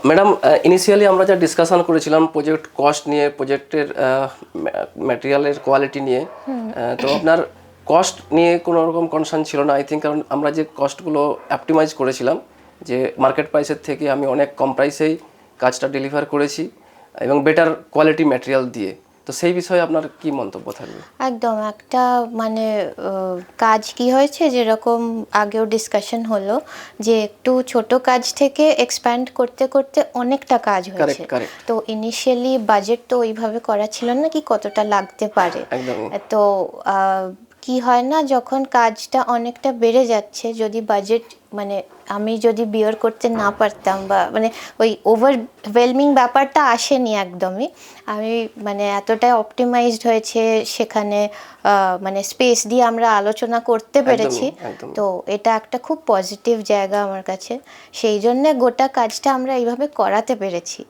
Madam, initially আমরা যা discussion করেছিলাম প্রজেক্ট কস্ট নিয়ে, প্রজেক্টের ম্যাটেরিয়ালের কোয়ালিটি নিয়ে, তো আপনার কস্ট নিয়ে কোনো রকম কনসার্ন ছিল না আই থিঙ্ক, কারণ আমরা যে কস্টগুলো অপটিমাইজ করেছিলাম, যে মার্কেট প্রাইসের থেকে আমি অনেক কম প্রাইসেই কাজটা ডেলিভার করেছি এবং বেটার কোয়ালিটি ম্যাটেরিয়াল দিয়ে। তো সেই বিষয়ে আপনার কি মন্তব্য থাকবে? একদম একটা মানে কাজ কি হয়েছে, যেরকম আগেও ডিসকাশন হলো যে একটু ছোট কাজ থেকে এক্সপ্যান্ড করতে করতে অনেকটা কাজ হয়েছে। তো ইনিশিয়ালি বাজেট তো ওইভাবে করা ছিল না কি কতটা লাগতে পারে। তো কি হয় না, যখন কাজটা অনেকটা বেড়ে যাচ্ছে, যদি বাজেট মানে আমি যদি বিয়ার করতে না পারতাম বা মানে ওই ওভারওয়েলমিং ব্যাপারটা আসেনি একদমই, আমি মানে এতটাই অপটিমাইজড হয়েছে সেখানে, মানে স্পেস দিয়ে আমরা আলোচনা করতে পেরেছি। তো এটা একটা খুব পজিটিভ জায়গা আমার কাছে, সেই জন্যে গোটা কাজটা আমরা এইভাবে করাতে পেরেছি।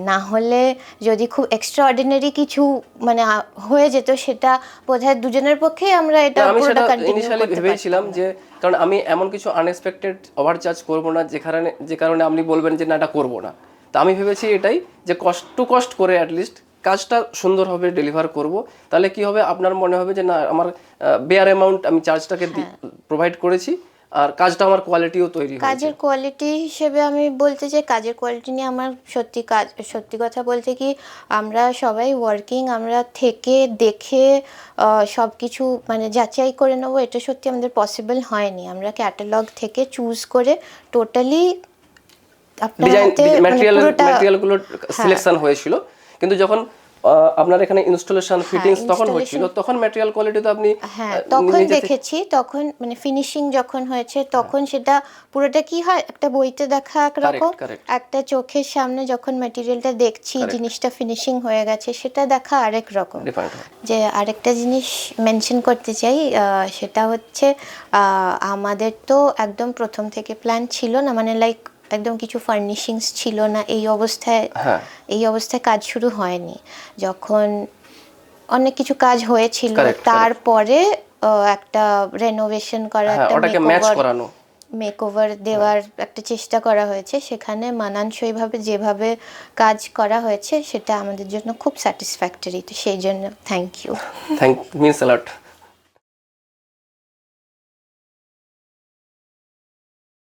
না হলে যদি খুব এক্সট্রা অর্ডিনারি কিছু মানে হয়ে যেত, সেটা বোধহয় দুজনের পক্ষেই আমরা এটা পুরোটা কন্টিনিউ করতে পারতাম যে, কারণ আমি এমন কিছু আনএক্সপেক্টেড ওভারচার্জ করব না যে কারণে আপনি বলবেন যে না এটা করবো না। তো আমি ভেবেছি এটাই যে কস্ট টু কস্ট করে অ্যাটলিস্ট কাজটা সুন্দরভাবে ডেলিভার করব, তাহলে কি হবে আপনার মনে হবে যে না আমার বেয়ার অ্যামাউন্ট আমি চার্জটাকে প্রোভাইড করেছি, আর কাজটা আমার কোয়ালিটিও তৈরি হয়েছে। কাজের কোয়ালিটি হিসেবে আমি বলতে চাই, কাজের কোয়ালিটি নিয়ে আমার সত্যি কথা বলতে কি আমরা সবাই ওয়ার্কিং, আমরা থেকে দেখে সব কিছু মানে যাচাই করে নেবো, এটা সত্যি আমাদের পসিবল হয়নি। আমরা ক্যাটালগ থেকে চুজ করে টোটালি আপনার হাতে ম্যাটেরিয়ালগুলো সিলেকশন হয়েছিল, কিন্তু যখন আপনার এখানে ইনস্টলেশন ফিটিংস তখন হচ্ছিল, তখন ম্যাটেরিয়াল কোয়ালিটি তো আপনি তখন দেখেছি, তখন মানে ফিনিশিং যখন হয়েছে তখন সেটা পুরোটা কি হয় একটা বইতে দেখা একরকম, একটা চোখের সামনে যখন ম্যাটেরিয়ালটা দেখছি জিনিসটা ফিনিশিং হয়ে গেছে সেটা দেখা আরেক রকম। যে আরেকটা জিনিস মেনশন করতে চাই, সেটা হচ্ছে আমাদের তো একদম প্রথম থেকে প্ল্যান ছিল না, মানে লাইক একদম কিছু ফার্নিশিংস ছিল না, এই অবস্থায় কাজ শুরু হয়নি। যখন অনেক কিছু কাজ হয়েছিল তারপরে একটা রেনোভেশন করা, একটা মেকওভার দেওয়ার একটা চেষ্টা করা হয়েছে, সেখানে মানানসইভাবে যেভাবে কাজ করা হয়েছে সেটা আমাদের জন্য খুব স্যাটিসফ্যাক্টরি। তো সেই জন্য thank you, means a lot.